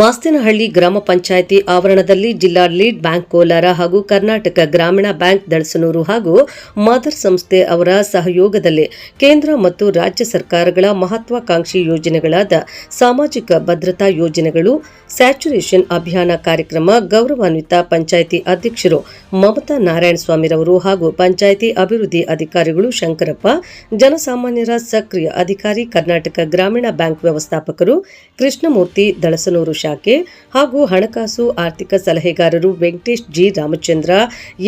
ಮಾಸ್ತಿನಹಳ್ಳಿ ಗ್ರಾಮ ಪಂಚಾಯಿತಿ ಆವರಣದಲ್ಲಿ ಜಿಲ್ಲಾ ಲೀಡ್ ಬ್ಯಾಂಕ್ ಕೋಲಾರ ಹಾಗೂ ಕರ್ನಾಟಕ ಗ್ರಾಮೀಣ ಬ್ಯಾಂಕ್ ದಳಸನೂರು ಹಾಗೂ ಮದರ್ ಸಂಸ್ಥೆ ಅವರ ಸಹಯೋಗದಲ್ಲಿ ಕೇಂದ್ರ ಮತ್ತು ರಾಜ್ಯ ಸರ್ಕಾರಗಳ ಮಹತ್ವಾಕಾಂಕ್ಷಿ ಯೋಜನೆಗಳಾದ ಸಾಮಾಜಿಕ ಭದ್ರತಾ ಯೋಜನೆಗಳು, ಸ್ಯಾಚುರೇಷನ್ ಅಭಿಯಾನ ಕಾರ್ಯಕ್ರಮ ಗೌರವಾನ್ವಿತ ಪಂಚಾಯಿತಿ ಅಧ್ಯಕ್ಷರು ಮಮತಾ ನಾರಾಯಣಸ್ವಾಮಿರವರು ಹಾಗೂ ಪಂಚಾಯಿತಿ ಅಭಿವೃದ್ಧಿ ಅಧಿಕಾರಿಗಳು ಶಂಕರಪ್ಪ, ಜನಸಾಮಾನ್ಯರ ಸಕ್ರಿಯ ಅಧಿಕಾರಿ ಕರ್ನಾಟಕ ಗ್ರಾಮೀಣ ಬ್ಯಾಂಕ್ ವ್ಯವಸ್ಥಾಪಕರು ಕೃಷ್ಣಮೂರ್ತಿ ದಳಸನೂರು ಶಾಖೆ ಹಾಗೂ ಹಣಕಾಸು ಆರ್ಥಿಕ ಸಲಹೆಗಾರರು ವೆಂಕಟೇಶ್ ಜಿ ರಾಮಚಂದ್ರ,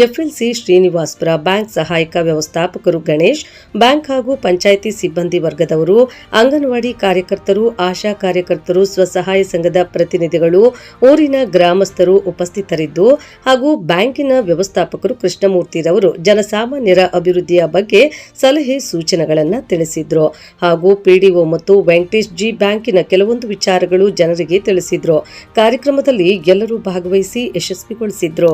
ಎಫ್ಎಲ್ಸಿ ಶ್ರೀನಿವಾಸಪುರ, ಬ್ಯಾಂಕ್ ಸಹಾಯಕ ವ್ಯವಸ್ಥಾಪಕರು ಗಣೇಶ್, ಬ್ಯಾಂಕ್ ಹಾಗೂ ಪಂಚಾಯಿತಿ ಸಿಬ್ಬಂದಿ ವರ್ಗದವರು, ಅಂಗನವಾಡಿ ಕಾರ್ಯಕರ್ತರು, ಆಶಾ ಕಾರ್ಯಕರ್ತರು, ಸ್ವಸಹಾಯ ಸಂಘದ ಪ್ರತಿನಿಧಿಗಳು, ಊರಿನ ಗ್ರಾಮಸ್ಥರು ಉಪಸ್ಥಿತರಿದ್ದು ಹಾಗೂ ಬ್ಯಾಂಕಿನ ವ್ಯವಸ್ಥಾಪಕರು ಕೃಷ್ಣಮೂರ್ತಿರವರು ಜನಸಾಮಾನ್ಯರ ಅಭಿವೃದ್ಧಿಯ ಬಗ್ಗೆ ಸಲಹೆ ಸೂಚನೆಗಳನ್ನು ತಿಳಿಸಿದ್ರು ಹಾಗೂ ಪಿಡಿಒ ಮತ್ತು ವೆಂಕಟೇಶ್ ಜಿ ಬ್ಯಾಂಕಿನ ಕೆಲವೊಂದು ವಿಚಾರಗಳು ಜನರಿಗೆ ತಿಳಿಸಿದ್ರು. ಕಾರ್ಯಕ್ರಮದಲ್ಲಿ ಎಲ್ಲರೂ ಭಾಗವಹಿಸಿ ಯಶಸ್ವಿಗೊಳಿಸಿದ್ರು.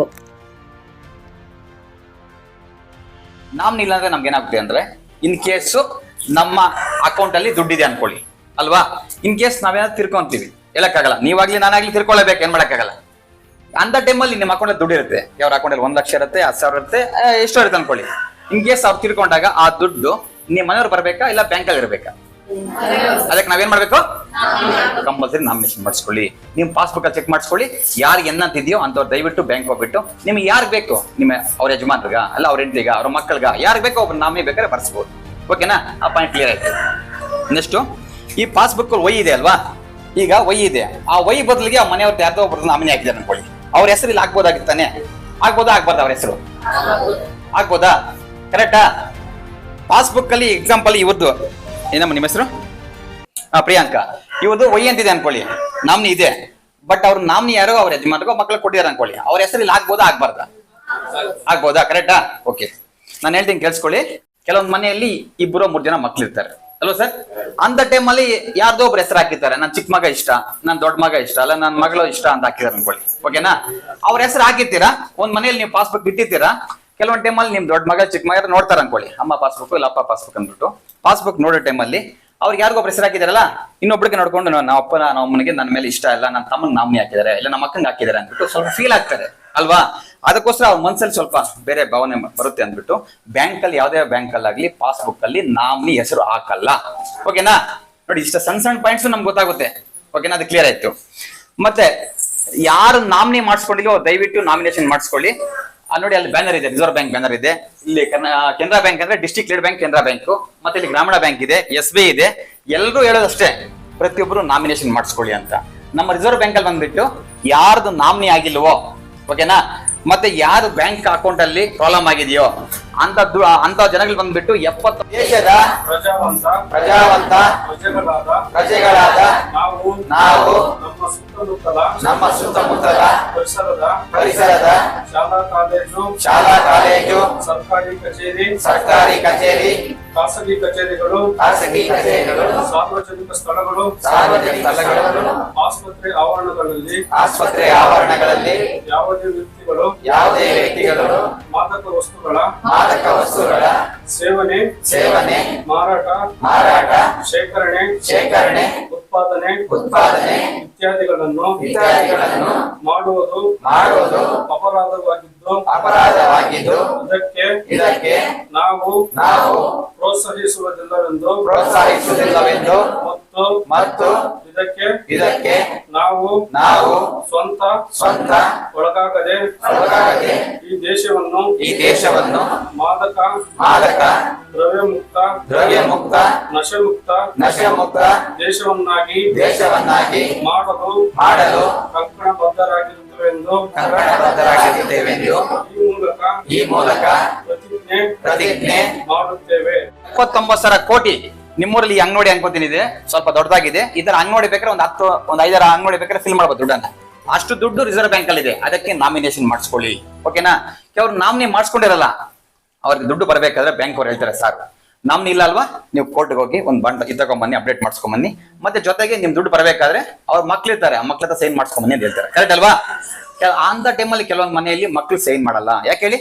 ನಾಮಿನಿ ಅಂದ್ರೆ ನಮ್ಗೆ ಏನಾಗುತ್ತೆ ಅಂದ್ರೆ, ಇನ್ ಕೇಸ್ ನಮ್ಮ ಅಕೌಂಟ್ ಅಲ್ಲಿ ದುಡ್ಡಿದೆ ಅನ್ಕೊಳ್ಳಿ ಅಲ್ವಾ, ಇನ್ ಕೇಸ್ ನಾವೇನಾದ್ರು ತಿರ್ಕೊಂತೀವಿ, ಹೇಳಕ್ಕಾಗಲ್ಲ, ನೀವಾಗ್ಲಿ ನಾನಾಗ್ಲಿ ತಿರ್ಕೊಳ್ಳೇಬೇಕು, ಏನ್ ಮಾಡಕ್ಕಾಗಲ್ಲ. ಅಂತ ಟೈಮಲ್ಲಿ ನಿಮ್ಮ ಅಕೌಂಟ್ ದುಡ್ಡು ಇರುತ್ತೆ, ಅವ್ರ ಅಕೌಂಟ್ ಅಲ್ಲಿ 1 ಲಕ್ಷ ಇರುತ್ತೆ, 10,000 ಇರುತ್ತೆ, ಎಷ್ಟೋ ಇರುತ್ತೆ ಅನ್ಕೊಳ್ಳಿ. ಇನ್ ಕೇಸ್ ಅವ್ರು ತಿರ್ಕೊಂಡಾಗ ಆ ದುಡ್ಡು ನಿಮ್ಮ ಮನೆಯವ್ರು ಬರ್ಬೇಕಾ ಇಲ್ಲ ಬ್ಯಾಂಕ್ ಅಲ್ಲಿ ಇರ್ಬೇಕಾ? ಅದಕ್ಕೆ ನಾವೇನ್ ಮಾಡ್ಬೇಕು? ಕಂಪಲ್ಸರಿ ನಾಮಿನೇಷನ್ ಮಾಡಿಸ್ಕೊಳ್ಳಿ. ನಿಮ್ ಪಾಸ್ಬುಕ್ ಅಲ್ಲಿ ಚೆಕ್ ಮಾಡಿಸ್ಕೊಳ್ಳಿ, ಯಾರು ಏನಂತಿದ್ಯೋ ಅಂತವ್ರು ದಯವಿಟ್ಟು ಬ್ಯಾಂಕ್ ಹೋಗ್ಬಿಟ್ಟು ನಿಮ್ಗೆ ಯಾರು ಬೇಕು, ನಿಮ್ಮ ಅವ್ರ ಯಜಮಾನ್ರಿಗ ಅಲ್ಲ ಅವ್ರ ಹೆಂಡ್ತಿಗ ಅವ್ರ ಮಕ್ಕಳಿಗ ಯಾರು ಬೇಕೋ ಒಬ್ಬ ನಾಮಿನಿ ಬೇಕಾದ್ರೆ ಬರ್ಸ್ಬೋದು. ಓಕೆನಾ? ಆ ಪಾಯಿಂಟ್ ಕ್ಲಿಯರ್ ಆಯ್ತು. ನೆಕ್ಸ್ಟ್, ಈ ಪಾಸ್ಬುಕ್ ವೈ ಇದೆ ಅಲ್ವಾ, ಈಗ ವೈ ಇದೆ, ಆ ವೈ ಬದಲಿಗೆ ಆ ಮನೆಯವ್ರ ಯಾರ್ದೋ ಒಬ್ಬರು ನಾಮಿನಿ ಹಾಕಿದ್ದಾರೆ ಅನ್ಕೊಳ್ಳಿ, ಅವ್ರ ಹೆಸರು ಇಲ್ಲಿ ಆಗ್ಬೋದಾಗಿತ್ತಾನೆ? ಆಗ್ಬೋದಾ ಆಗ್ಬಾರ್ದು? ಅವ್ರ ಹೆಸರು ಆಗ್ಬೋದಾ? ಕರೆಕ್ಟಾ? ಪಾಸ್ಬುಕ್ ಅಲ್ಲಿ ಎಕ್ಸಾಂಪಲ್ ಇವ್ರದ್ದು ಏನಮ್ಮ ನಿಮ್ಮ ಹೆಸರು? ಪ್ರಿಯಾಂಕಾ, ಇವ್ರದ್ದು ವೈ ಅಂತಿದೆ ಅನ್ಕೊಳ್ಳಿ, ನಾಮಿನಿ ಇದೆ, ಬಟ್ ಅವ್ರ ನಾಮಿನಿ ಯಾರೋ ಅವ್ರ ಯಜಮಾನ್ರಿಗೋ ಮಕ್ಳಿಗೆ ಕೊಟ್ಟಿದ್ದಾರೆ ಅನ್ಕೊಳ್ಳಿ, ಅವ್ರ ಹೆಸರು ಇಲ್ಲಿ ಆಗ್ಬೋದಾ ಆಗ್ಬಾರ್ದಾ? ಆಗ್ಬೋದಾ? ಕರೆಕ್ಟಾ? ಓಕೆ, ನಾನು ಹೇಳ್ತೀನಿ ಕೇಳಿಸ್ಕೊಳ್ಳಿ. ಕೆಲವೊಂದು ಮನೆಯಲ್ಲಿ 2-3 ಜನ ಮಕ್ಳು ಇರ್ತಾರೆ ಅಲ್ವಾ ಸರ್? ಅಂತ ಟೈಮಲ್ಲಿ ಯಾರ್ದೋ ಒಬ್ರು ಹೆಸರು ಹಾಕಿರ್ತಾರೆ, ನನ್ ಚಿಕ್ಕ ಮಗ ಇಷ್ಟ, ನನ್ ದೊಡ್ಡ ಮಗ ಇಷ್ಟ, ಅಲ್ಲ ನನ್ ಮಗಳು ಇಷ್ಟ ಅಂತ ಹಾಕಿದಾರೆ ಅನ್ಕೊಳ್ಳಿ. ಓಕೆನಾ? ಅವ್ರ ಹೆಸರು ಹಾಕಿರ್ತೀರಾ, ಒಂದ್ ಮನೆಯಲ್ಲಿ ನೀವು ಪಾಸ್ಬುಕ್ ಇಟ್ಟಿರ್ತೀರಾ, ಕೆಲವೊಂದು ಟೈಮಲ್ಲಿ ನಿಮ್ ದೊಡ್ಡ ಮಗ ಚಿಕ್ಕ ಮಗ ನೋಡ್ತಾರ ಅನ್ಕೊಳ್ಳಿ, ಅಮ್ಮ ಪಾಸ್ಬುಕ್ ಇಲ್ಲ ಅಪ್ಪ ಪಾಸ್ಬುಕ್ ಅಂದ್ಬಿಟ್ಟು. ಪಾಸ್ಬುಕ್ ನೋಡೋ ಟೈಮಲ್ಲಿ ಅವ್ರಿಗೆ ಯಾರಿಗೊಬ್ರು ಹೆಸರು ಹಾಕಿದಾರಲ್ಲ, ಇನ್ನೊಬ್ರಿಗೆ ನೋಡ್ಕೊಂಡು ನಮ್ಮ ಅಮ್ಮನಿಗೆ ನನ್ನ ಮೇಲೆ ಇಷ್ಟ ಇಲ್ಲ, ನನ್ನ ತಮ್ಮನ ನಾಮಿನಿ ಹಾಕಿದ್ದಾರೆ, ಇಲ್ಲ ನಮ್ಮ ಅಕ್ಕಂಗೆ ಹಾಕಿದ್ದಾರೆ ಅಂದ್ಬಿಟ್ಟು ಸ್ವಲ್ಪ ಫೀಲ್ ಆಗ್ತಾರೆ ಅಲ್ವಾ? ಅದಕ್ಕೋಸ್ಕರ ಅವ್ರ ಮನ್ಸಲ್ಲಿ ಸ್ವಲ್ಪ ಬೇರೆ ಭಾವನೆ ಬರುತ್ತೆ ಅಂದ್ಬಿಟ್ಟು ಬ್ಯಾಂಕ್ ಅಲ್ಲಿ, ಯಾವುದೇ ಬ್ಯಾಂಕ್ ಅಲ್ಲಿ ಆಗ್ಲಿ ಪಾಸ್ಬುಕ್ ಅಲ್ಲಿ ನಾಮಿನಿ ಹೆಸರು ಹಾಕಲ್ಲ. ಓಕೆನಾ? ನೋಡಿ, ಇಷ್ಟ ಸಣ್ಣ ಸಣ್ಣ ಪಾಯಿಂಟ್ಸ್ ನಮ್ಗೆ ಗೊತ್ತಾಗುತ್ತೆ. ಓಕೆನಾ? ಅದು ಕ್ಲಿಯರ್ ಆಯ್ತು. ಮತ್ತೆ ಯಾರು ನಾಮಿನಿ ಮಾಡಿಸ್ಕೊಂಡಿಲ್ಲ ದಯವಿಟ್ಟು ನಾಮಿನೇಷನ್ ಮಾಡಿಸ್ಕೊಳ್ಳಿ. ನೋಡಿ, ಅಲ್ಲಿ ಬ್ಯಾನರ್ ಇದೆ, ರಿಸರ್ವ್ ಬ್ಯಾಂಕ್ ಬ್ಯಾನರ್ ಇದೆ, ಇಲ್ಲಿ ಕೆನರಾ ಬ್ಯಾಂಕ್ ಅಂದ್ರೆ district lead bank Canara bank, ಮತ್ತೆ ಇಲ್ಲಿ ಗ್ರಾಮೀಣ ಬ್ಯಾಂಕ್ ಇದೆ, SBI ಇದೆ. ಎಲ್ಲರೂ ಹೇಳೋದಷ್ಟೇ, ಪ್ರತಿಯೊಬ್ಬರು ನಾಮಿನೇಷನ್ ಮಾಡಿಸ್ಕೊಳ್ಳಿ ಅಂತ. ನಮ್ಮ ರಿಸರ್ವ್ ಬ್ಯಾಂಕ್ ಅಲ್ಲಿ ಬಂದ್ಬಿಟ್ಟು ಯಾರ್ದು ನಾಮಿನಿ ಆಗಿಲ್ವೋ, ಓಕೆನಾ, ಮತ್ತೆ ಯಾರು ಬ್ಯಾಂಕ್ ಅಕೌಂಟ್ ಅಲ್ಲಿ ಪ್ರಾಬ್ಲಮ್ ಆಗಿದೆಯೋ ಅಂತ ಜನಗಳು ಬಂದ್ಬಿಟ್ಟು 70 ದೇಶದ ಪ್ರಜಾವಂತ ಪ್ರಜೆಗಳಾದ ನಾವು ನಮ್ಮ ಸುತ್ತಮುತ್ತಲ ಪರಿಸರದ ಶಾಲಾ ಕಾಲೇಜು ಸರ್ಕಾರಿ ಕಚೇರಿ ಖಾಸಗಿ ಕಚೇರಿಗಳು ಸಾರ್ವಜನಿಕ ಸ್ಥಳಗಳು ಆಸ್ಪತ್ರೆ ಆವರಣಗಳಲ್ಲಿ ಯಾವುದೇ ವ್ಯಕ್ತಿಗಳು ಮಾದಕ ವಸ್ತುಗಳ ಸೇವನೆ ಮಾರಾಟ ಶೇಖರಣೆ ಉತ್ಪಾದನೆ ಇತ್ಯಾದಿಗಳನ್ನು ಮಾಡುವುದು ಅಪರಾಧವಾಗಿದ್ದು ಇದಕ್ಕೆ ನಾವು ಪ್ರೋತ್ಸಾಹಿಸುವುದಿಲ್ಲವೆಂದು ಮತ್ತು ಇದಕ್ಕೆ ನಾವು ಸ್ವಂತ ಒಳಗಾಗದೆ ಈ ದೇಶವನ್ನು ಮಾದಕ ದ್ರವ್ಯಮುಕ್ತ ನಶೆಮುಕ್ತ ದೇಶವನ್ನಾಗಿ ಮಾಡಲು ಕಂಕಣಬದ್ಧರಾಗಿರುತ್ತೇವೆಂದು ಈ ಮೂಲಕ ಪ್ರತಿಜ್ಞೆ ಮಾಡುತ್ತೇವೆ. 79,000 ಕೋಟಿ ನಿಮ್ಮೂರಲ್ಲಿ ಅಂಗನೋಡಿ ಅನ್ಕೋತೀನಿ ಸ್ವಲ್ಪ ದೊಡ್ಡದಾಗಿದೆ. ಇದರ ಅಂಗನೋಡಿ ಬೇಕಾದ್ರೆ ಒಂದು 5-6 ಅಂಗನೋಡಿ ಬೇಕಾದ್ರೆ ಫಿಲ್ ಮಾಡ್ಬೋದು ದುಡ್ಡನ್ನ. ಅಷ್ಟು ದುಡ್ಡು ರಿಸರ್ವ್ ಬ್ಯಾಂಕ್ ಅಲ್ಲಿ ಇದೆ, ಅದಕ್ಕೆ ನಾಮಿನೇಷನ್ ಮಾಡಿಸ್ಕೊಳ್ಳಿ. ಓಕೆನಾ? ಅವ್ರು ನಾಮಿನಿ ಮಾಡಿಸ್ಕೊಂಡಿರಲ್ಲ, ಅವ್ರಿಗೆ ದುಡ್ಡು ಬರಬೇಕಾದ್ರೆ ಬ್ಯಾಂಕ್ ಅವ್ರು ಹೇಳ್ತಾರೆ, ಸರ್ ನಾಮಿನಿ ಇಲ್ಲ ಅಲ್ವಾ, ನೀವು ಕೋರ್ಟ್ಗೆ ಹೋಗಿ ಒಂದು ಬಾಂಡ್ ತಗೊಂಬನ್ನಿ, ಅಪ್ಡೇಟ್ ಮಾಡಿಸ್ಕೊಂಬನ್ನಿ, ಮತ್ತೆ ಜೊತೆಗೆ ನಿಮ್ ದುಡ್ಡು ಬರಬೇಕಾದ್ರೆ ಅವ್ರ ಮಕ್ಳಿರ್ತಾರೆ, ಆ ಮಕ್ಳ ಹತ್ರ ಸೈನ್ ಮಾಡಿಸ್ಕೊಂಬನ್ನಿ ಅಂತ ಹೇಳ್ತಾರೆ. ಕರೆಕ್ಟ್ ಅಲ್ವಾ? ಅಂತ ಟೈಮಲ್ಲಿ ಕೆಲವೊಂದು ಮನೆಯಲ್ಲಿ ಮಕ್ಳು ಸೈನ್ ಮಾಡಲ್ಲ. ಯಾಕೆ ಹೇಳಿ?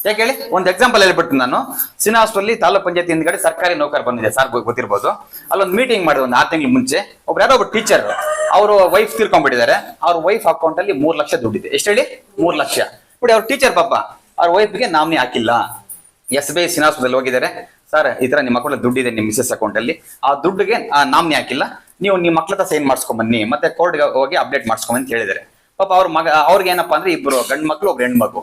ಯಾಕೆ ಹೇಳಿ, ಒಂದು ಎಕ್ಸಾಂಪಲ್ ಹೇಳ್ಬಿಡ್ತೀನಿ ನಾನು. ಶ್ರೀನಿವಾಸಪುರಲ್ಲಿ ತಾಲೂಕ್ ಪಂಚಾಯತ್ ಹಿಂದ್ಗಡೆ ಸರ್ಕಾರಿ ನೌಕರ ಬಂದಿದೆ, ಸಾರ್ ಗೊತ್ತಿರ್ಬೋದು. ಅಲ್ಲೊಂದು ಮೀಟಿಂಗ್ ಮಾಡಿದ್ರು ಒಂದು 6 ತಿಂಗಳ ಮುಂಚೆ. ಯಾರೋ ಒಬ್ಬ ಟೀಚರ್, ಅವರು ವೈಫ್ ತೀರ್ಕೊಂಡ್ಬಿಟ್ಟಿದ್ದಾರೆ. ಅವ್ರ ವೈಫ್ ಅಕೌಂಟ್ ಅಲ್ಲಿ 3 ಲಕ್ಷ ದುಡ್ಡಿದೆ. ಎಷ್ಟು ಹೇಳಿ? 3 ಲಕ್ಷ. ನೋಡಿ, ಅವ್ರ ಟೀಚರ್ ಪಾಪ ಅವ್ರ ವೈಫ್ಗೆ ನಾಮಿನಿ ಹಾಕಿಲ್ಲ. SBI ಶ್ರೀನಿವಾಸಪುರದಲ್ಲಿ ಹೋಗಿದ್ದಾರೆ, ಸರ್ ಈ ತರ ನಿಮ್ಮ ಅಕೌಂಟ್ ದುಡ್ಡಿದೆ ನಿಮ್ಮ ಮಿಸಸ್ ಅಕೌಂಟ್ ಅಲ್ಲಿ, ಆ ದುಡ್ಡಿಗೆ ನಾಮಿನಿ ಹಾಕಿಲ್ಲ, ನೀವು ನಿಮ್ಮ ಮಕ್ಳ ಹತ್ರ ಸೈನ್ ಮಾಡಿಸ್ಕೊಂಡ್ ಬನ್ನಿ, ಮತ್ತೆ ಕೋರ್ಟ್ಗೆ ಹೋಗಿ ಅಪ್ಡೇಟ್ ಮಾಡಿಸ್ಕೊಂಡ್ ಅಂತ ಹೇಳಿದ್ದಾರೆ. ಪಾಪ ಅವ್ರ ಮಗ, ಅವ್ರಿಗೆ ಏನಪ್ಪಾ ಅಂದ್ರೆ 2 ಗಂಡು ಮಕ್ಳು 1 ಹೆಣ್ಣು ಮಗು.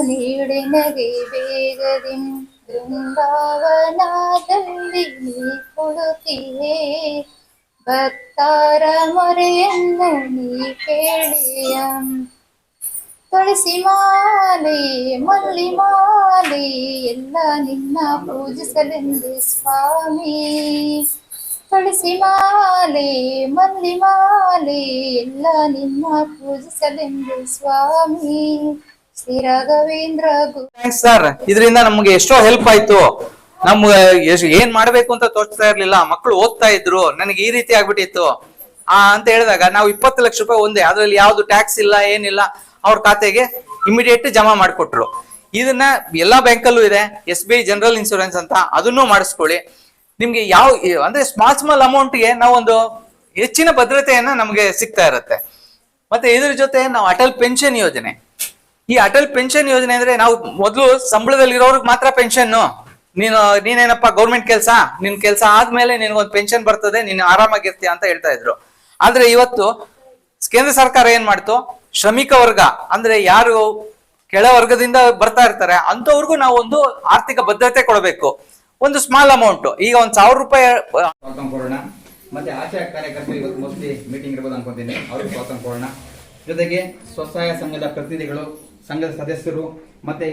ನೀಡೆನಗೆ ಬೇಗದಿ ಬೃಂದಾವನದಲ್ಲಿ ನೀ ಕೊಡುತ್ತೀಯೇ, ಭಕ್ತರ ಮೊರೆಯನ್ನು ನೀ ಕೇಳಿಯ. ತುಳಸಿ ಮಾಲೆ ಮಲ್ಲಿ ಮಾಲೆ ಎಲ್ಲ ನಿನ್ನ ಪೂಜಿಸಲೆಂದು ಸ್ವಾಮಿ. ತುಳಸಿ ಮಾಲೆ ಮಲ್ಲಿ ಮಾಲೆ ಎಲ್ಲ ನಿನ್ನ ಪೂಜಿಸಲೆಂದು ಸ್ವಾಮಿ. ಶ್ರೀ ರಾಘವೇಂದ್ರ ಸರ್, ಇದರಿಂದ ನಮ್ಗೆ ಎಷ್ಟೋ ಹೆಲ್ಪ್ ಆಯ್ತು. ನಮ್ಗೆ ಏನ್ ಮಾಡ್ಬೇಕು ಅಂತ ತೋಚ್ತಾ ಇರ್ಲಿಲ್ಲ, ಮಕ್ಕಳು ಓದ್ತಾ ಇದ್ರು, ನನಗೆ ಈ ರೀತಿ ಆಗ್ಬಿಟ್ಟಿತ್ತು ಅಂತ ಹೇಳಿದಾಗ ನಾವು 20 ಲಕ್ಷ ರೂಪಾಯಿ ಒಂದೇ, ಅದ್ರಲ್ಲಿ ಯಾವ್ದು ಟ್ಯಾಕ್ಸ್ ಇಲ್ಲ ಏನಿಲ್ಲ, ಅವ್ರ ಖಾತೆಗೆ ಇಮಿಡಿಯೇಟ್ ಜಮಾ ಮಾಡಿಕೊಟ್ರು. ಇದನ್ನ ಎಲ್ಲಾ ಬ್ಯಾಂಕಲ್ಲೂ ಇದೆ, SBI ಜನರಲ್ ಇನ್ಶೂರೆನ್ಸ್ ಅಂತ, ಅದನ್ನು ಮಾಡಿಸ್ಕೊಳ್ಳಿ. ನಿಮ್ಗೆ ಯಾವ ಅಂದ್ರೆ ಸ್ಮಾಲ್ ಅಮೌಂಟ್ಗೆ ನಾವೊಂದು ಹೆಚ್ಚಿನ ಭದ್ರತೆಯನ್ನ ನಮ್ಗೆ ಸಿಗ್ತಾ ಇರುತ್ತೆ. ಮತ್ತೆ ಇದ್ರ ಜೊತೆ ನಾವು ಅಟಲ್ ಪೆನ್ಷನ್ ಯೋಜನೆ, ಈ ಅಟಲ್ ಪೆನ್ಷನ್ ಯೋಜನೆ ಅಂದ್ರೆ ನಾವು ಮೊದಲು ಸಂಬಳದಲ್ಲಿರೋರ್ಗ್ ಮಾತ್ರ ಪೆನ್ಷನ್. ನೀನೇನಪ್ಪ ಗೌರ್ಮೆಂಟ್ ಕೆಲಸ, ನಿನ್ ಕೆಲಸ ಆದ್ಮೇಲೆ ನಿನ್ಗೊಂದು ಪೆನ್ಷನ್ ಬರ್ತದೆ, ನೀನು ಆರಾಮಾಗಿರ್ತೀಯ ಅಂತ ಹೇಳ್ತಾ ಇದ್ರು. ಆದ್ರೆ ಇವತ್ತು ಕೇಂದ್ರ ಸರ್ಕಾರ ಏನ್ ಮಾಡ್ತು, ಶ್ರಮಿಕ ವರ್ಗ ಅಂದ್ರೆ ಯಾರು ಕೆಳ ವರ್ಗದಿಂದ ಬರ್ತಾ ಇರ್ತಾರೆ ಅಂತವ್ರಿಗೂ ನಾವು ಒಂದು ಆರ್ಥಿಕ ಭದ್ರತೆ ಕೊಡಬೇಕು. ಒಂದು ಸ್ಮಾಲ್ ಅಮೌಂಟ್, ಈಗ 1,000 ರೂಪಾಯಿ ಕೊಡೋಣ. ಮತ್ತೆ ಆಶಾ ಕಾರ್ಯಕರ್ತರು ಇವತ್ತು ಮೋಸ್ಟ್ಲಿ ಮೀಟಿಂಗ್ ಇರ್ಬೋದು ಅನ್ಕೊಂತೀನಿ, ಅವ್ರಿಗೆ ಸ್ವಾಗತ ಕೊಡೋಣ. ಜೊತೆಗೆ ಸ್ವಸಹಾಯ ಸಂಘದ ಪ್ರತಿನಿಧಿಗಳು, ಸಂಘದ ಸದಸ್ಯರು, ಮತ್ತೆ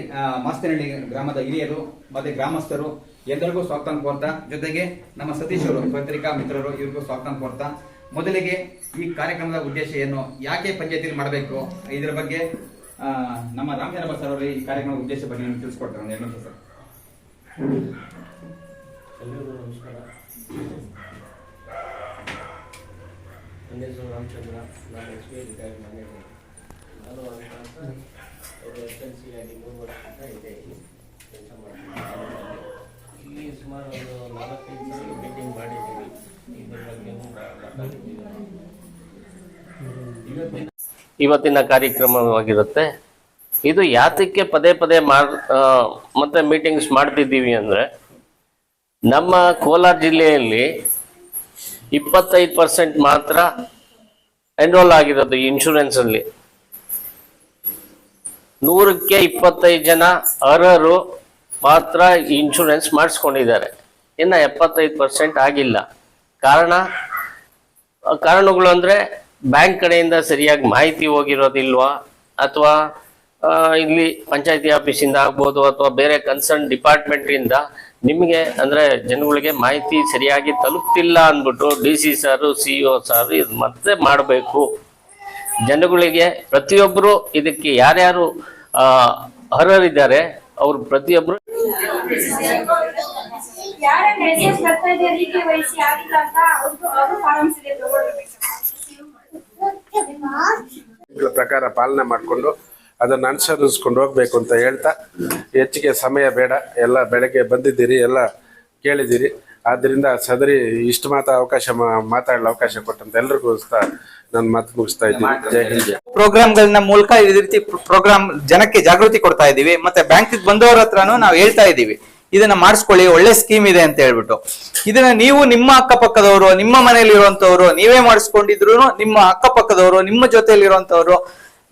ಮಾಸ್ತನಹಳ್ಳಿ ಗ್ರಾಮದ ಹಿರಿಯರು ಮತ್ತೆ ಗ್ರಾಮಸ್ಥರು ಎಲ್ಲರಿಗೂ ಸ್ವಾಗತ ಕೋರ್ತಾ, ಜೊತೆಗೆ ನಮ್ಮ ಸತೀಶ್ ಅವರು ಪತ್ರಿಕಾ ಮಿತ್ರರು, ಇವ್ರಿಗೂ ಸ್ವಾಗತ ಕೋರ್ತಾ. ಮೊದಲಿಗೆ ಈ ಕಾರ್ಯಕ್ರಮದ ಉದ್ದೇಶ ಏನು, ಯಾಕೆ ಪಂಚಾಯತಿಯಲ್ಲಿ ಮಾಡಬೇಕು, ಇದರ ಬಗ್ಗೆ ನಮ್ಮ ರಾಮಚಂದ್ರ ಸರ್ ಅವರು ಈ ಕಾರ್ಯಕ್ರಮದ ಉದ್ದೇಶ ಬಗ್ಗೆ ನಿಮ್ಗೆ ತಿಳಿಸ್ಕೊಡ್ತಾರೆ. ಒಂದು 2 ನಿಮಿಷ ಸರ್. ಎಲ್ಲರಿಗೂ ನಮಸ್ಕಾರ. ನನ್ನ ಹೆಸರು ರಾಮಚಂದ್ರ, ನಾನು SBI ರಿಟೈರ್ಡ್ ಮ್ಯಾನೇಜರ್. ನಾನು SLC ಆಗಿ 3 ವರ್ಷದಿಂದ ಇದೆ ಕೆಲಸ ಮಾಡ್ತೀನಿ. ಇಲ್ಲಿ ಸುಮಾರು ಒಂದು 4-5 ಮೀಟಿಂಗ್ ಮಾಡಿದ್ದೀವಿ, ಇದ್ರ ಬಗ್ಗೆ ಮಾತಾಡಿದ್ದೀವಿ. ಇವತ್ತಿನ ಕಾರ್ಯಕ್ರಮವಾಗಿರುತ್ತೆ. ಇದು ಯಾತಕ್ಕೆ ಪದೇ ಪದೇ ಮತ್ತೆ ಮೀಟಿಂಗ್ಸ್ ಮಾಡ್ತಿದ್ದೀವಿ ಅಂದರೆ, ನಮ್ಮ ಕೋಲಾರ ಜಿಲ್ಲೆಯಲ್ಲಿ 25% ಮಾತ್ರ ಎನ್ರೋಲ್ ಆಗಿರೋದು ಇನ್ಶೂರೆನ್ಸ್ ಅಲ್ಲಿ. 100ಕ್ಕೆ 25 ಜನ ಅರ್ಹರು ಮಾತ್ರ ಇನ್ಶೂರೆನ್ಸ್ ಮಾಡಿಸ್ಕೊಂಡಿದ್ದಾರೆ, ಇನ್ನು 75% ಆಗಿಲ್ಲ. ಕಾರಣಗಳು ಅಂದರೆ ಬ್ಯಾಂಕ್ ಕಡೆಯಿಂದ ಸರಿಯಾಗಿ ಮಾಹಿತಿ ಹೋಗಿರೋದಿಲ್ವಾ, ಅಥವಾ ಇಲ್ಲಿ ಪಂಚಾಯತಿ ಆಫೀಸಿಂದ ಆಗ್ಬೋದು, ಅಥವಾ ಬೇರೆ ಕನ್ಸರ್ನ್ ಡಿಪಾರ್ಟ್ಮೆಂಟಿಂದ ನಿಮಗೆ ಅಂದರೆ ಜನಗಳಿಗೆ ಮಾಹಿತಿ ಸರಿಯಾಗಿ ತಲುಪ್ತಿಲ್ಲ ಅಂದ್ಬಿಟ್ಟು DC ಸಾರು CEO ಸಾರು ಇದು ಮತ್ತೆ ಮಾಡಬೇಕು. ಜನಗಳಿಗೆ ಪ್ರತಿಯೊಬ್ಬರು ಇದಕ್ಕೆ ಯಾರ್ಯಾರು ಅರ್ಹರಿದ್ದಾರೆ ಅವರು ಪ್ರತಿಯೊಬ್ಬರು ಪ್ರಕಾರ ಪಾಲನೆ ಮಾಡಿಕೊಂಡು ಅದನ್ನು ಅನುಸರಿಸ್ಕೊಂಡು ಹೋಗ್ಬೇಕು ಅಂತ ಹೇಳ್ತಾ, ಹೆಚ್ಚಿಗೆ ಸಮಯ ಬೇಡ, ಎಲ್ಲ ಬೆಳಗ್ಗೆ ಬಂದಿದ್ದೀರಿ, ಎಲ್ಲ ಕೇಳಿದ್ದೀರಿ. ಆದ್ದರಿಂದ ಸದರಿ ಇಷ್ಟು ಮಾತಾಡಲು ಅವಕಾಶ ಕೊಟ್ಟಂತ ಎಲ್ರಿಗೂ ನಾನು ಮಾತು ಮುಗಿಸ್ತಾ ಇದ್ದೀನಿ. ಜೈ ಹಿಂದ್. ಪ್ರೋಗ್ರಾಮ್ಗಳನ್ನ ಮೂಲಕ ಈ ರೀತಿ ಪ್ರೋಗ್ರಾಮ್ ಜನಕ್ಕೆ ಜಾಗೃತಿ ಕೊಡ್ತಾ ಇದೀವಿ. ಮತ್ತೆ ಬ್ಯಾಂಕ್ ಬಂದವರ ಹತ್ರನೂ ನಾವು ಹೇಳ್ತಾ ಇದೀವಿ, ಇದನ್ನ ಮಾಡಿಸ್ಕೊಳ್ಳಿ, ಒಳ್ಳೆ ಸ್ಕೀಮ್ ಇದೆ ಅಂತ ಹೇಳ್ಬಿಟ್ಟು. ಇದನ್ನ ನೀವು ನಿಮ್ಮ ಅಕ್ಕಪಕ್ಕದವರು, ನಿಮ್ಮ ಮನೆಯಲ್ಲಿ ಇರುವಂತವ್ರು, ನೀವೇ ಮಾಡಿಸ್ಕೊಂಡಿದ್ರು ನಿಮ್ಮ ಅಕ್ಕಪಕ್ಕದವರು, ನಿಮ್ಮ ಜೊತೆಯಲ್ಲಿ ಇರುವಂತವ್ರು,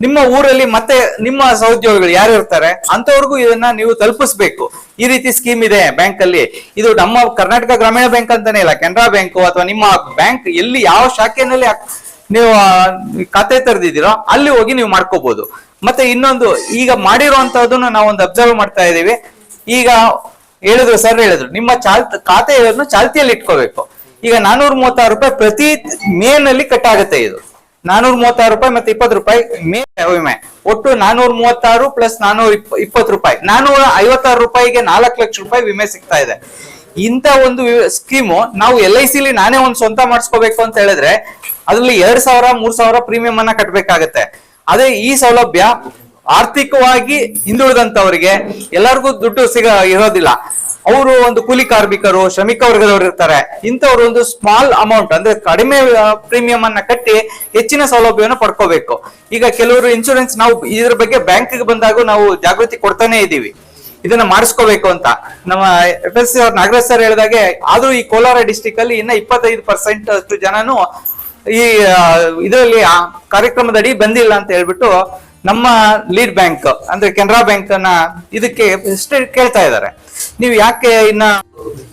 ನಿಮ್ಮ ಊರಲ್ಲಿ ಮತ್ತೆ ನಿಮ್ಮ ಸಹೋದ್ಯೋಗಿಗಳು ಯಾರು ಇರ್ತಾರೆ ಅಂತವ್ರಿಗೂ ಇದನ್ನ ನೀವು ತಲುಪಿಸ್ಬೇಕು. ಈ ರೀತಿ ಸ್ಕೀಮ್ ಇದೆ ಬ್ಯಾಂಕ್ ಅಲ್ಲಿ. ಇದು ನಮ್ಮ ಕರ್ನಾಟಕ ಗ್ರಾಮೀಣ ಬ್ಯಾಂಕ್ ಅಂತಾನೆ ಇಲ್ಲ, ಕೆನರಾ ಬ್ಯಾಂಕ್ ಅಥವಾ ನಿಮ್ಮ ಬ್ಯಾಂಕ್ ಎಲ್ಲಿ ಯಾವ ಶಾಖೆನಲ್ಲಿ ನೀವು ಖಾತೆ ತೆರೆದಿದ್ದೀರೋ ಅಲ್ಲಿ ಹೋಗಿ ನೀವು ಮಾಡ್ಕೋಬಹುದು. ಮತ್ತೆ ಇನ್ನೊಂದು, ಈಗ ಮಾಡಿರುವಂತಹದನ್ನ ನಾವು ಒಂದು ಅಬ್ಸರ್ವ್ ಮಾಡ್ತಾ ಇದೀವಿ. ಈಗ ಹೇಳಿದ್ರು ಸರ್, ಹೇಳಿದ್ರು ನಿಮ್ಮ ಖಾತೆ ಚಾಲ್ತಿಯಲ್ಲಿ ಇಟ್ಕೋಬೇಕು. ಈಗ 436 ರೂಪಾಯಿ ಪ್ರತಿ ಮೇ ನಲ್ಲಿ ಕಟ್ ಆಗುತ್ತೆ. ಇದು 436 ರೂಪಾಯಿ ಮತ್ತೆ 20 ರೂಪಾಯಿ ಮೇ ವಿಮೆ, ಒಟ್ಟು 436 ಪ್ಲಸ್ 420 ರೂಪಾಯಿ, 456 ರೂಪಾಯಿಗೆ 4 ಲಕ್ಷ ರೂಪಾಯಿ ವಿಮೆ ಸಿಗ್ತಾ ಇದೆ. ಇಂತ ಒಂದು ಸ್ಕೀಮು ನಾವು LIC ಲಿ ನಾನೇ ಒಂದು ಸ್ವಂತ ಮಾಡಿಸ್ಕೋಬೇಕು ಅಂತ ಹೇಳಿದ್ರೆ ಅದ್ರಲ್ಲಿ 2000 3000 ಪ್ರೀಮಿಯಂ ಅನ್ನ ಕಟ್ಬೇಕಾಗತ್ತೆ. ಅದೇ ಈ ಸೌಲಭ್ಯ ಆರ್ಥಿಕವಾಗಿ ಹಿಂದುಳಿದಂತವರಿಗೆ ಎಲ್ಲರಿಗೂ ದುಡ್ಡು ಇರೋದಿಲ್ಲ. ಅವರು ಒಂದು ಕೂಲಿ ಕಾರ್ಮಿಕರು, ಶ್ರಮಿಕ ವರ್ಗದವರು ಇರ್ತಾರೆ. ಇಂಥವ್ರು ಒಂದು ಸ್ಮಾಲ್ ಅಮೌಂಟ್ ಅಂದ್ರೆ ಕಡಿಮೆ ಪ್ರೀಮಿಯಂ ಅನ್ನ ಕಟ್ಟಿ ಹೆಚ್ಚಿನ ಸೌಲಭ್ಯವನ್ನು ಪಡ್ಕೋಬೇಕು. ಈಗ ಕೆಲವರು ಇನ್ಶೂರೆನ್ಸ್, ನಾವು ಇದ್ರ ಬಗ್ಗೆ ಬ್ಯಾಂಕ್ಗೆ ಬಂದಾಗ ನಾವು ಜಾಗೃತಿ ಕೊಡ್ತಾನೆ ಇದೀವಿ, ಇದನ್ನ ಮಾಡಿಸ್ಕೋಬೇಕು ಅಂತ. ನಮ್ಮ FSC ಅವ್ರ ನಾಗರಾಜ್ ಸರ್ ಹೇಳಿದಾಗೆ, ಆದ್ರೂ ಈ ಕೋಲಾರ ಡಿಸ್ಟಿಕ್ ಅಲ್ಲಿ ಇನ್ನ 25% ಅಷ್ಟು ಜನನು ಈ ಇದರಲ್ಲಿ ಕಾರ್ಯಕ್ರಮದಡಿ ಬಂದಿಲ್ಲ ಅಂತ ಹೇಳ್ಬಿಟ್ಟು ನಮ್ಮ ಲೀಡ್ ಬ್ಯಾಂಕ್ ಅಂದ್ರೆ ಕೆನರಾ ಬ್ಯಾಂಕ್ ಅನ್ನ ಇದಕ್ಕೆ ಕೇಳ್ತಾ ಇದ್ದಾರೆ. ನೀವು ಯಾಕೆ ಇನ್ನ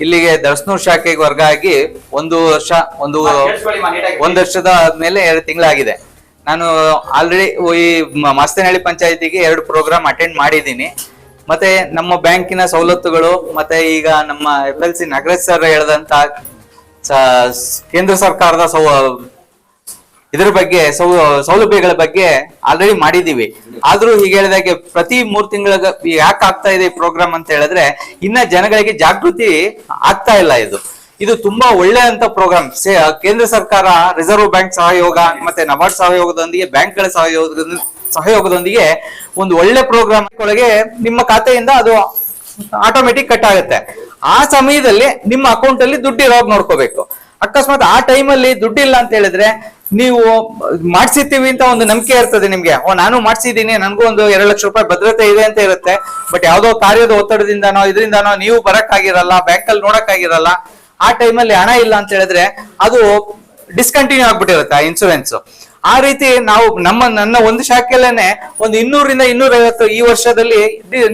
ಇಲ್ಲಿಗೆ ದಳಸನೂರು ಶಾಖೆಗೆ ವರ್ಗ ಆಗಿ ಒಂದು ವರ್ಷದ ಮೇಲೆ 2 ತಿಂಗಳಾಗಿದೆ. ನಾನು ಆಲ್ರೆಡಿ ಈ ಮಾಸ್ತೇನಹಳ್ಳಿ ಪಂಚಾಯತಿಗೆ 2 ಪ್ರೋಗ್ರಾಮ್ ಅಟೆಂಡ್ ಮಾಡಿದ್ದೀನಿ. ಮತ್ತೆ ನಮ್ಮ ಬ್ಯಾಂಕಿನ ಸವಲತ್ತುಗಳು, ಮತ್ತೆ ಈಗ ನಮ್ಮ FLC ನಾಗರಾಜ್ ಸರ್ ಹೇಳಿದಂತ ಕೇಂದ್ರ ಸರ್ಕಾರದ ಇದ್ರ ಬಗ್ಗೆ ಸೌಲಭ್ಯಗಳ ಬಗ್ಗೆ ಆಲ್ರೆಡಿ ಮಾಡಿದೀವಿ. ಆದ್ರೂ ಹೀಗೆ ಹೇಳಿದಾಗೆ ಪ್ರತಿ 3 ತಿಂಗಳ ಯಾಕೆ ಆಗ್ತಾ ಇದೆ ಪ್ರೋಗ್ರಾಮ್ ಅಂತ ಹೇಳಿದ್ರೆ ಇನ್ನ ಜನಗಳಿಗೆ ಜಾಗೃತಿ ಆಗ್ತಾ ಇಲ್ಲ. ಇದು ತುಂಬಾ ಒಳ್ಳೆ ಅಂತ ಪ್ರೋಗ್ರಾಮ್. ಕೇಂದ್ರ ಸರ್ಕಾರ, ರಿಸರ್ವ್ ಬ್ಯಾಂಕ್ ಸಹಯೋಗ ಮತ್ತೆ ನಬಾರ್ಡ್ ಸಹಯೋಗದೊಂದಿಗೆ, ಬ್ಯಾಂಕ್ಗಳ ಸಹಯೋಗದೊಂದಿಗೆ ಒಂದು ಒಳ್ಳೆ ಪ್ರೋಗ್ರಾಮ್ ಒಳಗೆ ನಿಮ್ಮ ಖಾತೆಯಿಂದ ಅದು ಆಟೋಮೆಟಿಕ್ ಕಟ್ ಆಗುತ್ತೆ. ಆ ಸಮಯದಲ್ಲಿ ನಿಮ್ಮ ಅಕೌಂಟ್ ಅಲ್ಲಿ ದುಡ್ಡು ಇರೋದು ನೋಡ್ಕೋಬೇಕು. ಅಕಸ್ಮಾತ್ ಆ ಟೈಮಲ್ಲಿ ದುಡ್ಡಿಲ್ಲ ಅಂತ ಹೇಳಿದ್ರೆ ನೀವು ಮಾಡ್ಸಿರ್ತೀವಿ ಅಂತ ಒಂದು ನಂಬಿಕೆ ಇರ್ತದೆ ನಿಮ್ಗೆ, ನಾನು ಮಾಡ್ಸಿದೀನಿ, ನನ್ಗೂ ಒಂದು 2 ಲಕ್ಷ ರೂಪಾಯಿ ಭದ್ರತೆ ಇದೆ ಅಂತ ಇರುತ್ತೆ. ಬಟ್ ಯಾವ್ದೋ ಕಾರ್ಯದ ಒತ್ತಡದಿಂದನೋ ಇದರಿಂದನೋ ನೀವು ಬರಕ್ಕಾಗಿರಲ್ಲ, ಬ್ಯಾಂಕ್ ಅಲ್ಲಿ ನೋಡಕ್ಕಾಗಿರಲ್ಲ. ಆ ಟೈಮಲ್ಲಿ ಹಣ ಇಲ್ಲ ಅಂತ ಹೇಳಿದ್ರೆ ಅದು ಡಿಸ್ಕಂಟಿನ್ಯೂ ಆಗ್ಬಿಟ್ಟಿರುತ್ತೆ ಆ ಇನ್ಸೂರೆನ್ಸ್. ಆ ರೀತಿ ನಾವು ನನ್ನ ಒಂದು ಶಾಖೆಯಲ್ಲೇನೆ ಒಂದು 200 ರಿಂದ 250 ಈ ವರ್ಷದಲ್ಲಿ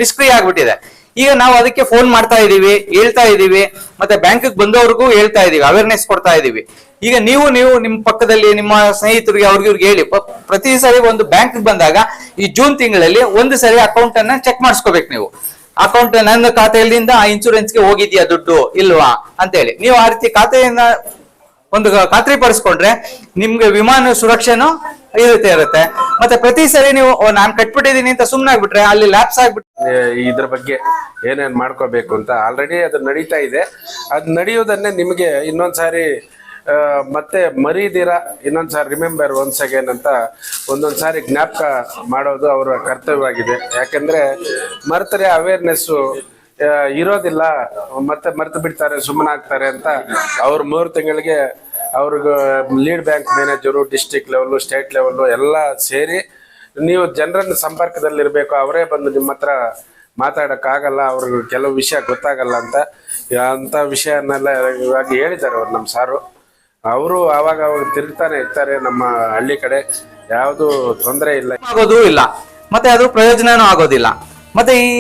ನಿಷ್ಕ್ರಿಯ ಆಗ್ಬಿಟ್ಟಿದೆ. ಈಗ ನಾವು ಅದಕ್ಕೆ ಫೋನ್ ಮಾಡ್ತಾ ಇದೀವಿ, ಹೇಳ್ತಾ ಇದೀವಿ, ಮತ್ತೆ ಬ್ಯಾಂಕ್ ಬಂದವ್ರಿಗೂ ಹೇಳ್ತಾ ಇದೀವಿ, ಅವೇರ್ನೆಸ್ ಕೊಡ್ತಾ ಇದೀವಿ. ಈಗ ನೀವು ನಿಮ್ಮ ಪಕ್ಕದಲ್ಲಿ ನಿಮ್ಮ ಸ್ನೇಹಿತರಿಗೆ ಅವ್ರಿಗೆ ಹೇಳಿ, ಪ್ರತಿ ಸರಿ ಒಂದು ಬ್ಯಾಂಕ್ ಬಂದಾಗ ಈ ಜೂನ್ ತಿಂಗಳಲ್ಲಿ ಒಂದು ಸರಿ ಅಕೌಂಟ್ ಅನ್ನ ಚೆಕ್ ಮಾಡಿಸ್ಕೋಬೇಕು. ನೀವು ಅಕೌಂಟ್ ನನ್ನ ಖಾತೆಯಿಂದ ಆ ಇನ್ಶೂರೆನ್ಸ್ಗೆ ಹೋಗಿದ್ಯಾ ದುಡ್ಡು ಇಲ್ವಾ ಅಂತ ಹೇಳಿ ನೀವು ಆ ರೀತಿ ಖಾತೆಯನ್ನ ಒಂದು ಖಾತ್ರಿ ಪಡಿಸ್ಕೊಂಡ್ರೆ ನಿಮ್ಗೆ ವಿಮಾನ ಸುರಕ್ಷೆನೂ ಇರುತ್ತೆ. ಮತ್ತೆ ಪ್ರತಿ ಸರಿ ನೀವು ನಾನ್ ಕಟ್ಬಿಟ್ಟಿದೀನಿ ಅಂತ ಸುಮ್ನೆ ಆಗ್ಬಿಟ್ರೆ ಅಲ್ಲಿ ಲ್ಯಾಪ್ಸ್ ಆಗ್ಬಿಟ್ರೆ ಇದ್ರ ಬಗ್ಗೆ ಏನೇನ್ ಮಾಡ್ಕೋಬೇಕು ಅಂತ ಆಲ್ರೆಡಿ ಅದು ನಡೀತಾ ಇದೆ. ಅದ್ ನಡೆಯೋದನ್ನೇ ನಿಮಗೆ ಇನ್ನೊಂದ್ಸಾರಿ ಮತ್ತೆ ಮರೀದಿರ ಇನ್ನೊಂದ್ಸಾರಿ ರಿಮೆಂಬರ್ ಒನ್ಸ್ ಅಗೇನ್ ಅಂತ ಒಂದೊಂದ್ಸಾರಿ ಜ್ಞಾಪಕ ಮಾಡೋದು ಅವರ ಕರ್ತವ್ಯವಾಗಿದೆ. ಯಾಕಂದ್ರೆ ಮರ್ತರೆ ಅವೇರ್ನೆಸ್ಸು ಇರೋದಿಲ್ಲ, ಮತ್ತೆ ಮರ್ತು ಬಿಡ್ತಾರೆ, ಸುಮ್ಮನಾಗ್ತಾರೆ ಅಂತ ಅವ್ರ 3 ತಿಂಗಳಿಗೆ ಅವ್ರಿಗೆ lead bank manager, district level, state level ಎಲ್ಲ ಸೇರಿ ನೀವು ಜನರನ್ನ ಸಂಪರ್ಕದಲ್ಲಿರಬೇಕು. ಅವರೇ ಬಂದು ನಿಮ್ಮ ಹತ್ರ ಮಾತಾಡೋಕ್ಕಾಗಲ್ಲ, ಅವ್ರಿಗೆ ಕೆಲವು ವಿಷಯ ಗೊತ್ತಾಗಲ್ಲ ಅಂತ ವಿಷಯನ್ನೆಲ್ಲ ಇವಾಗ ಹೇಳಿದ್ದಾರೆ ಅವ್ರು ನಮ್ಮ ಸಾರು. ಅವರು ಆವಾಗ ತಿರುಗ್ತಾನೆ ಇರ್ತಾರೆ ನಮ್ಮ ಹಳ್ಳಿ ಕಡೆ, ಯಾವುದು ತೊಂದರೆ ಇಲ್ಲ, ಆಗೋದು ಇಲ್ಲ, ಮತ್ತೆ ಅದ್ರ ಪ್ರಯೋಜನನೂ ಆಗೋದಿಲ್ಲ. ಮತ್ತೆ ಈ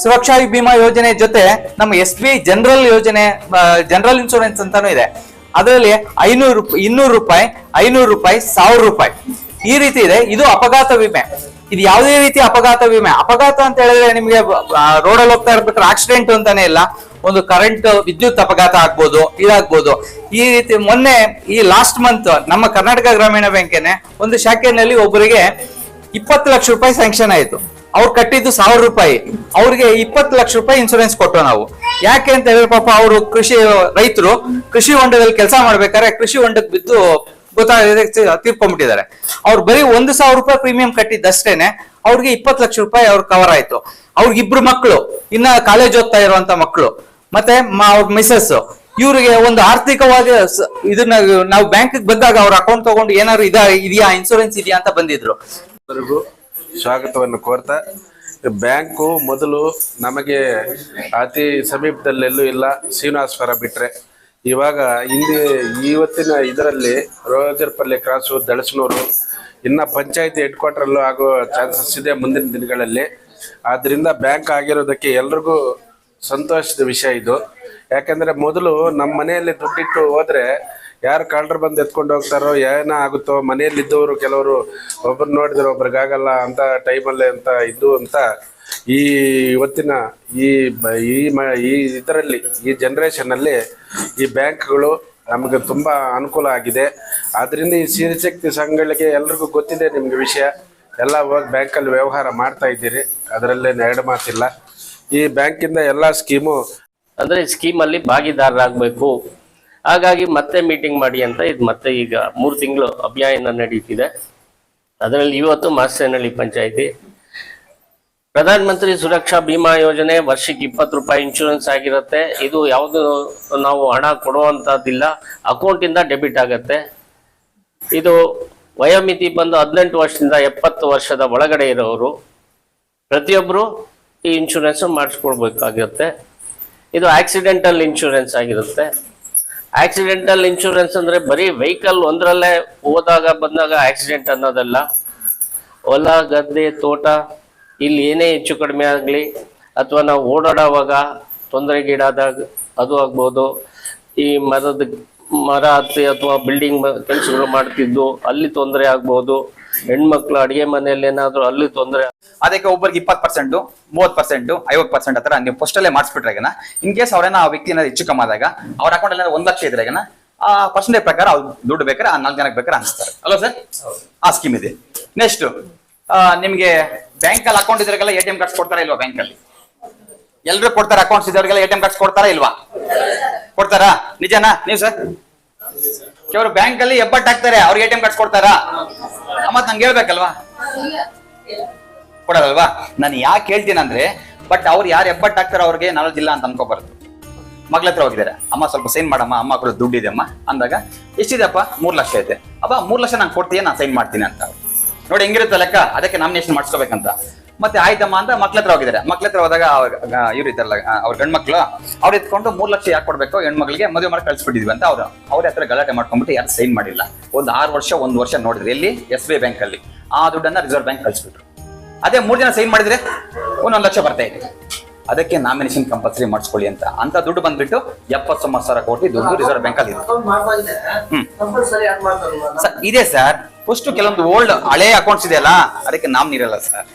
ಸುರಕ್ಷಾ ಬಿಮಾ ಯೋಜನೆ ಜೊತೆ ನಮ್ಮ SBI ಜನರಲ್ ಯೋಜನೆ, ಜನರಲ್ ಇನ್ಶೂರೆನ್ಸ್ ಅಂತಾನು ಇದೆ. ಅದರಲ್ಲಿ 500 ರೂಪಾಯಿ, 200 ರೂಪಾಯಿ, 500 ರೂಪಾಯಿ, 1000 ರೂಪಾಯಿ ಈ ರೀತಿ ಇದೆ. ಇದು ಅಪಘಾತ ವಿಮೆ. ಇದು ಯಾವುದೇ ರೀತಿ ಅಪಘಾತ ವಿಮೆ. ಅಪಘಾತ ಅಂತ ಹೇಳಿದ್ರೆ ನಿಮ್ಗೆ ರೋಡಲ್ಲಿ ಹೋಗ್ತಾ ಇರ್ಬೇಕಾದ್ರೆ ಆಕ್ಸಿಡೆಂಟ್ ಅಂತಾನೆ ಇಲ್ಲ, ಒಂದು ಕರೆಂಟ್ ವಿದ್ಯುತ್ ಅಪಘಾತ ಆಗ್ಬೋದು, ಇದಾಗ್ಬೋದು. ಈ ರೀತಿ ಮೊನ್ನೆ ಈ ಲಾಸ್ಟ್ ಮಂತ್ ನಮ್ಮ ಕರ್ನಾಟಕ ಗ್ರಾಮೀಣ ಬ್ಯಾಂಕಿನ ಒಂದು ಶಾಖೆಯಲ್ಲಿ ಒಬ್ಬರಿಗೆ 20 ಲಕ್ಷ ರೂಪಾಯಿ ಸ್ಯಾಂಕ್ಷನ್ ಆಯ್ತು. ಅವ್ರು ಕಟ್ಟಿದ್ದು 1000 ರೂಪಾಯಿ, ಅವ್ರಿಗೆ 20 ಲಕ್ಷ ರೂಪಾಯಿ ಇನ್ಶೂರೆನ್ಸ್ ಕೊಟ್ಟು ನಾವು. ಯಾಕೆ ಅಂತ ಹೇಳಿದ್ರೆ ಪಾಪ ಅವರು ರೈತರು ಕೃಷಿ ಹೊಂಡದಲ್ಲಿ ಕೆಲಸ ಮಾಡ್ಬೇಕಾದ್ರೆ ಕೃಷಿ ಹೊಂಡಕ್ಕೆ ಬಿದ್ದು ತೀರ್ಕೊಂಡ್ಬಿಟ್ಟಿದ್ದಾರೆ. ಅವ್ರು ಬರೀ 1000 ರೂಪಾಯಿ ಪ್ರೀಮಿಯಂ ಕಟ್ಟಿದ್ದಷ್ಟೇನೆ ಅವ್ರಿಗೆ 20 ಲಕ್ಷ ರೂಪಾಯಿ ಅವ್ರು ಕವರ್ ಆಯ್ತು. ಅವ್ರಿಗೆ 2 ಮಕ್ಕಳು, ಇನ್ನ ಕಾಲೇಜ್ ಓದ್ತಾ ಇರುವಂತ ಮಕ್ಕಳು, ಮತ್ತೆ ಅವ್ರ ಮಿಸಸ್, ಇವ್ರಿಗೆ ಒಂದು ಆರ್ಥಿಕವಾಗಿ ಇದನ್ನ ನಾವು ಬ್ಯಾಂಕ್ ಬಂದಾಗ ಅವ್ರ ಅಕೌಂಟ್ ತಗೊಂಡು ಏನಾದ್ರು ಇದೆಯಾ ಇನ್ಶೂರೆನ್ಸ್ ಇದೆಯಾ ಅಂತ ಬಂದಿದ್ರು. ಸ್ವಾಗತವನ್ನು ಕೋರ್ತಾ, ಬ್ಯಾಂಕು ಮೊದಲು ನಮಗೆ ಅತಿ ಸಮೀಪದಲ್ಲೆಲ್ಲೂ ಇಲ್ಲ, ಶ್ರೀನಿವಾಸಪುರ ಬಿಟ್ರೆ ಇವಾಗ ಹಿಂದೆ ಇವತ್ತಿನ ಇದರಲ್ಲಿ ರೋಜರ್ಪಲ್ಲಿ ಕ್ರಾಸು ದಳಸನೂರು ಇನ್ನ ಪಂಚಾಯತಿ ಹೆಡ್ ಕ್ವಾರ್ಟರ್ಲ್ಲೂ ಆಗೋ ಚಾನ್ಸಸ್ ಇದೆ ಮುಂದಿನ ದಿನಗಳಲ್ಲಿ. ಆದ್ರಿಂದ ಬ್ಯಾಂಕ್ ಆಗಿರೋದಕ್ಕೆ ಎಲ್ರಿಗೂ ಸಂತೋಷದ ವಿಷಯ ಇದು. ಯಾಕಂದ್ರೆ ಮೊದಲು ನಮ್ಮ ಮನೆಯಲ್ಲಿ ದುಡ್ಡಿಟ್ಟು ಹೋದ್ರೆ ಯಾರು ಕಳ್ಳರು ಬಂದು ಎತ್ಕೊಂಡು ಹೋಗ್ತಾರೋ ಏನ ಆಗುತ್ತೋ, ಮನೆಯಲ್ಲಿದ್ದವರು ಕೆಲವರು ಒಬ್ರು ನೋಡಿದ್ರೆ ಒಬ್ರಿಗಾಗಲ್ಲ ಅಂತ ಟೈಮಲ್ಲೇ ಅಂತ ಇದ್ದು ಅಂತ ಈ ಇವತ್ತಿನ ಈ ಇದರಲ್ಲಿ ಈ ಜನರೇಷನ್ ಅಲ್ಲಿ ಈ ಬ್ಯಾಂಕ್ಗಳು ನಮಗೆ ತುಂಬಾ ಅನುಕೂಲ ಆಗಿದೆ. ಆದ್ರಿಂದ ಈ ಸಿರಿಶಕ್ತಿ ಸಂಘಗಳಿಗೆ ಎಲ್ರಿಗೂ ಗೊತ್ತಿದೆ ನಿಮ್ಗೆ ವಿಷಯ. ಎಲ್ಲ ಹೋಗಿ ಬ್ಯಾಂಕಲ್ಲಿ ವ್ಯವಹಾರ ಮಾಡ್ತಾ ಇದ್ದೀರಿ, ಅದರಲ್ಲೇನು ಎರಡು ಮಾತಿಲ್ಲ. ಈ ಬ್ಯಾಂಕಿಂದ ಎಲ್ಲ ಸ್ಕೀಮು ಅಂದ್ರೆ ಸ್ಕೀಮಲ್ಲಿ ಭಾಗಿದಾರರಾಗಬೇಕು. ಹಾಗಾಗಿ ಮತ್ತೆ ಮೀಟಿಂಗ್ ಮಾಡಿ ಅಂತ ಇದು ಮತ್ತೆ ಈಗ 3 ತಿಂಗಳು ಅಭಿಯಾನ ನಡೀತಿದೆ. ಅದರಲ್ಲಿ ಇವತ್ತು ಮಾಸ್ಟೇನಹಳ್ಳಿ ಪಂಚಾಯಿತಿ ಪ್ರಧಾನ ಮಂತ್ರಿ ಸುರಕ್ಷಾ ಬಿಮಾ ಯೋಜನೆ ವರ್ಷಕ್ಕೆ 20 ರೂಪಾಯಿ ಇನ್ಶೂರೆನ್ಸ್ ಆಗಿರುತ್ತೆ. ಇದು ಯಾವುದು ನಾವು ಹಣ ಕೊಡುವಂಥದ್ದಿಲ್ಲ, ಅಕೌಂಟಿಂದ ಡೆಬಿಟ್ ಆಗುತ್ತೆ. ಇದು ವಯೋಮಿತಿ ಬಂದು 18 ವರ್ಷದಿಂದ 70 ವರ್ಷದ ಒಳಗಡೆ ಇರೋರು ಪ್ರತಿಯೊಬ್ಬರು ಈ ಇನ್ಶೂರೆನ್ಸ್ ಮಾಡಿಸ್ಕೊಳ್ಬೇಕಾಗಿರುತ್ತೆ. ಇದು ಆಕ್ಸಿಡೆಂಟಲ್ ಇನ್ಶೂರೆನ್ಸ್ ಆಗಿರುತ್ತೆ. ಆಕ್ಸಿಡೆಂಟಲ್ ಇನ್ಶೂರೆನ್ಸ್ ಅಂದ್ರೆ ಬರೀ ವೆಹಿಕಲ್ ಒಂದರಲ್ಲೇ ಹೋದಾಗ ಬಂದಾಗ ಆಕ್ಸಿಡೆಂಟ್ ಅನ್ನೋದಲ್ಲ. ಹೊಲ ಗದ್ದೆ ತೋಟ ಇಲ್ಲಿ ಏನೇ ಹೆಚ್ಚು ಕಡಿಮೆ ಆಗಲಿ ಅಥವಾ ನಾವು ಓಡಾಡುವಾಗ ತೊಂದರೆಗೀಡಾದಾಗ ಅದು ಆಗ್ಬೋದು. ಈ ಮರ ಹತ್ತಿ ಅಥವಾ ಬಿಲ್ಡಿಂಗ್ ಕೆಲಸಗಳು ಮಾಡ್ತಿದ್ದು ಅಲ್ಲಿ ತೊಂದರೆ ಆಗ್ಬೋದು. ಹೆಣ್ಮಕ್ಳು ಅಡಿಗೆ ಮನೆಯಲ್ಲಿ ಏನಾದ್ರು ಅಲ್ಲಿ ತೊಂದರೆ, ಅದಕ್ಕೆ ಒಬ್ಬರಿಗೆ 20%, 30%, 50% ಹತ್ರ ನೀವು ಫಸ್ಟ್ ಅಲ್ಲೇ ಮಾಡಿಸ್ಬಿಟ್ರೆ ಇನ್ ಕೇಸ್ ಅವ್ರೇನ ಆ ವ್ಯಕ್ತಿ ಏನಾದ್ರು ಹೆಚ್ಚು ಕಮ್ಮಿ ಆದಾಗ ಅವ್ರ ಅಕೌಂಟ್ ಅಲ್ಲಿ 1 ಲಕ್ಷ ಇದ್ರೆ ಆ ಪರ್ಸೆಂಟೇಜ್ ಪ್ರಕಾರ ಅವ್ರು ದುಡ್ಡು ಬೇಕಾದ್ರೆ ಆ 4 ಜನಕ್ಕೆ ಬೇಕಾದ್ರೆ ಅನಿಸ್ತಾರೆ ಅಲ್ವಾ ಸರ್? ಆ ಸ್ಕೀಮ್ ಇದೆ. ನೆಕ್ಸ್ಟ್ ನಿಮ್ಗೆ ಬ್ಯಾಂಕ್ ಅಲ್ಲಿ ಅಕೌಂಟ್ ಇದ್ರಿಗೆಲ್ಲ ATM ಕಾರ್ಡ್ಸ್ ಕೊಡ್ತಾರಾ ಇಲ್ವಾ? ಬ್ಯಾಂಕ್ ಅಲ್ಲಿ ಎಲ್ರು ಕೊಡ್ತಾರೆ. ಅಕೌಂಟ್ಸ್ ಇದ್ದವ್ರಿಗೆಲ್ಲ ATM ಕಾರ್ಡ್ಸ್ ಕೊಡ್ತಾರಾ ಇಲ್ವಾ? ಕೊಡ್ತಾರಾ? ನಿಜನಾ ನೀವು ಸರ್? ಕೆಲವರು ಬ್ಯಾಂಕ್ ಅಲ್ಲಿ ಎಬ್ಬಟ್ಟು ಹಾಕ್ತಾರೆ, ಅವ್ರಿಗೆ ATM ಕಾರ್ಡ್ಸ್ ಕೊಡ್ತಾರಾ? ಮತ್ ನಂಗೆ ಹೇಳ್ಬೇಕಲ್ವಾ? ಕೊಡೋದಲ್ವಾ? ನಾನು ಯಾಕೆ ಹೇಳ್ತೀನಿ ಅಂದ್ರೆ ಬಟ್ ಅವ್ರು ಯಾರು ಎಬ್ಬಟ್ಟು ಹಾಕ್ತಾರ ಅವ್ರಿಗೆ ನಾಲೆಜ್ ಇಲ್ಲ ಅಂತ ಅನ್ಕೋಬಾರ್ದು. ಮಗ್ಳ ಹತ್ರ ಹೋಗಿದ್ದಾರೆ, ಅಮ್ಮ ಸ್ವಲ್ಪ ಸೈನ್ ಮಾಡಮ್ಮ, ಅಮ್ಮ ಕೂಡ ದುಡ್ಡಿದೆ ಅಮ್ಮ ಅಂದಾಗ ಎಷ್ಟಿದೆಪ್ಪ? 3 ಲಕ್ಷ ಐತೆ. ಅಪ್ಪ 3 ಲಕ್ಷ ನಂಗೆ ಕೊಡ್ತೀಯ, ನಾನು ಸೈನ್ ಮಾಡ್ತೀನಿ ಅಂತ. ನೋಡಿ ಹೆಂಗಿರುತ್ತೆ ಲೆಕ್ಕ. ಅದಕ್ಕೆ ನಾಮಿನೇಷನ್ ಮಾಡಿಸ್ಕೋಬೇಕಂತ. ಮತ್ತೆ ಆಯ್ತಮ್ಮ ಅಂತ ಮಕ್ಳ ಹತ್ರ ಹೋಗಿದ್ದಾರೆ. ಮಕ್ಳ ಹತ್ರ ಹೋದಾಗ ಇವ್ರು ಇದ್ದಾರಲ್ಲ ಅವ್ರ ಗಂಡ್ಮಕ್ಳು, ಅವ್ರು ಎತ್ಕೊಂಡು 3 ಲಕ್ಷ ಯಾಕೆ ಕೊಡ್ಬೇಕು, ಹೆಣ್ಮಕ್ಳಿಗೆ ಮದುವೆ ಮಾಡಿ ಕಳ್ಸಿಬಿಟ್ಟಿದ್ವಿ ಅಂತ ಅವ್ರ ಹತ್ರ ಗಲಾಟೆ ಮಾಡ್ಕೊಂಡ್ಬಿಟ್ಟು ಯಾರು ಸೈನ್ ಮಾಡಿಲ್ಲ. ಒಂದು 6 ವರ್ಷ 1 ವರ್ಷ ನೋಡಿದ್ರೆ ಎಲ್ಲಿ SBI ಬ್ಯಾಂಕ್ ಅಲ್ಲಿ ಆ ದುಡ್ಡನ್ನ ರಿಸರ್ವ್ ಬ್ಯಾಂಕ್ ಕಳ್ಸಿಬಿಟ್ರು. ಅದೇ 3 ಜನ ಸೈನ್ ಮಾಡಿದ್ರೆ 1 ಲಕ್ಷ ಬರ್ತಾ ಇದೆ. ಅದಕ್ಕೆ ನಾಮಿನೇಷನ್ ಕಂಪಲ್ಸರಿ ಮಾಡಿಸ್ಕೊಳ್ಳಿ ಅಂತ ದುಡ್ಡು ಬಂದ್ಬಿಟ್ಟು 79,000 ಕೋಟಿ ದುಡ್ಡು ರಿಸರ್ವ್ ಬ್ಯಾಂಕ್ ಅಲ್ಲಿ ಇದೆ ಸರ್. ಫಸ್ಟ್ ಕೆಲವೊಂದು ಓಲ್ಡ್ ಹಳೆ ಅಕೌಂಟ್ಸ್ ಇದೆಯಲ್ಲ ಅದಕ್ಕೆ ನಾಮಿನಿ ಇರಲ್ಲ ಸರ್.